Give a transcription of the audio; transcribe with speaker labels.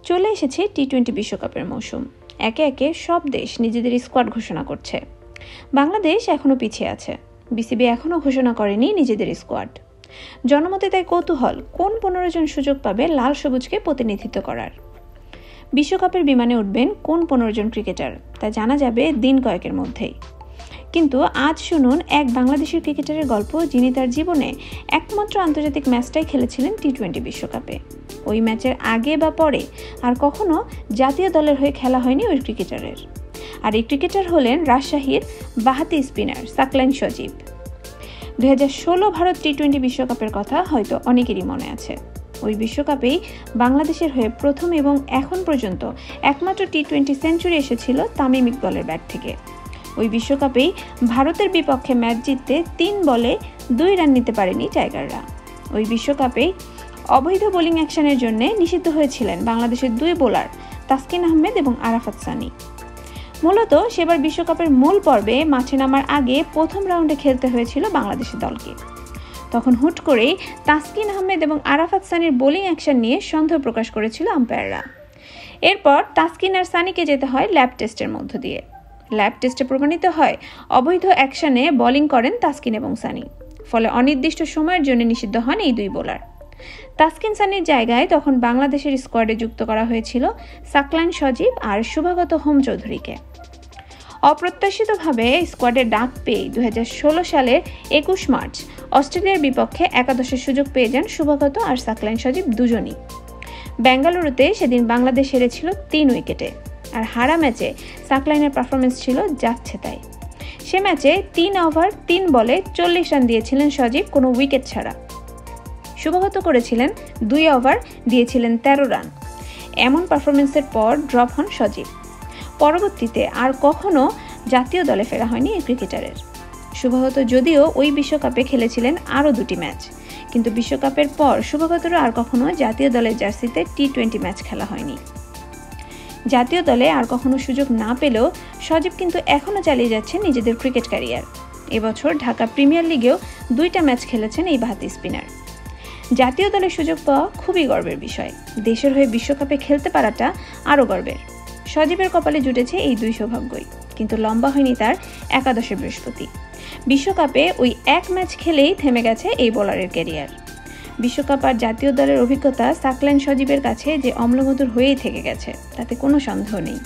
Speaker 1: চলে এসেছে টি-20 বিশ্বকাপের মৌসুম। একে একে সব দেশ নিজেদের স্কোয়াড ঘোষণা করছে। বাংলাদেশ এখনও পিছিয়ে আছে। বিসিবি এখনও ঘোষণা করেনি নিজেদের স্কোয়াড। জনমতে তাই কৌতূহল, কোন 15 জন সুযোগ পাবে লাল সবুজকে প্রতিনিধিত্ব করার। বিশ্বকাপের বিমানে উঠবেন কোন 15 জন ক্রিকেটার, তা জানা যাবে দিন কয়েকের মধ্যেই। কিন্তু আজ শুনুন এক বাংলাদেশের ক্রিকেটারের গল্প, যিনি তার জীবনে একমাত্র আন্তর্জাতিক ম্যাচটাই খেলেছিলেন টি-20 বিশ্বকাপে। ওই ম্যাচের আগে বা পরে আর কখনো জাতীয় দলের হয়ে খেলা হয়নি ওই ক্রিকেটারের। আর এই ক্রিকেটার হলেন রাজশাহীর বাঁহাতি স্পিনার সাকলাইন সজীব। 2016 ভারত টি-20 বিশ্বকাপের কথা হয়তো অনেকেরই মনে আছে। ওই বিশ্বকাপেই বাংলাদেশের হয়ে প্রথম এবং এখন পর্যন্ত একমাত্র টি-20 সেঞ্চুরি এসেছিল তামিম ইকবালের ব্যাট থেকে। ওই বিশ্বকাপেই ভারতের বিপক্ষে ম্যাচ জিততে 3 বলে 2 রান নিতে পারেনি টাইগাররা। ওই বিশ্বকাপেই অবৈধ বোলিং অ্যাকশনের জন্য নিষিদ্ধ হয়েছিলেন বাংলাদেশের 2 বোলার তাসকিন আহমেদ এবং আরাফাত সানি। মূলত সেবার বিশ্বকাপের মূল পর্বে মাঠে নামার আগে প্রথম রাউন্ডে খেলতে হয়েছিল বাংলাদেশের দলকে। তখন হুট করেই তাসকিন আহমেদ এবং আরাফাত সানির বোলিং অ্যাকশন নিয়ে সন্দেহ প্রকাশ করেছিল আম্পায়াররা। এরপর তাসকিন আর সানিকে যেতে হয় ল্যাব টেস্টের মধ্য দিয়ে। ল্যাব টেস্টে প্রমাণিত হয় অবৈধ অ্যাকশনে বোলিং করেন তাসকিন এবং সানি। ফলে অনির্দিষ্ট সময়ের জন্য নিষিদ্ধ হন এই 2 বোলার। তাসকিন সানির জায়গায় তখন বাংলাদেশের স্কোয়াডে যুক্ত করা হয়েছিল সাকলাইন সজীব আর শুভাগত হোম চৌধুরীকে। অপ্রত্যাশিতভাবে স্কোয়াডে ডাক পেয়ে 2016 সালের 21 মার্চ অস্ট্রেলিয়ার বিপক্ষে একাদশের সুযোগ পেয়ে যান শুভাগত আর সাকলাইন সজীব দুজনই। বেঙ্গালুরুতে সেদিন বাংলাদেশ হেরেছিল 3 উইকেটে। আর হারা ম্যাচে সাকলাইনের পারফরমেন্স ছিল যাচ্ছে তাই। সে ম্যাচে 3 ওভার 3 বলে 40 রান দিয়েছিলেন সজীব কোনো উইকেট ছাড়া। শুভাগত করেছিলেন 2 ওভার, দিয়েছিলেন 13 রান। এমন পারফরমেন্সের পর ড্রপ হন সজীব। পরবর্তীতে আর কখনো জাতীয় দলে ফেরা হয়নি এই ক্রিকেটারের। শুভাগত যদিও ওই বিশ্বকাপে খেলেছিলেন আরও 2টি ম্যাচ, কিন্তু বিশ্বকাপের পর শুভাগতরও আর কখনো জাতীয় দলের জার্সিতে টি-20 ম্যাচ খেলা হয়নি। জাতীয় দলে আর কখনো সুযোগ না পেলেও সজীব কিন্তু এখনও চালিয়ে যাচ্ছেন নিজেদের ক্রিকেট ক্যারিয়ার। এবছর ঢাকা প্রিমিয়ার লিগেও 2টা ম্যাচ খেলেছেন এই বাঁহাতি স্পিনার। জাতীয় দলে সুযোগ পাওয়া খুবই গর্বের বিষয়। দেশের হয়ে বিশ্বকাপে খেলতে পারাটা আরও গর্বের। সজীবের কপালে জুটেছে এই 2 সৌভাগ্যই, কিন্তু লম্বা হয়নি তার একাদশের বৃহস্পতি। বিশ্বকাপে ওই 1 ম্যাচ খেলেই থেমে গেছে এই বোলারের ক্যারিয়ার। বিশ্বকাপ আর জাতীয় দলের অভিজ্ঞতা সাকলাইন সজীবের কাছে যে অম্লমধুর হয়েই থেকে গেছে, তাতে কোনো সন্দেহ নেই।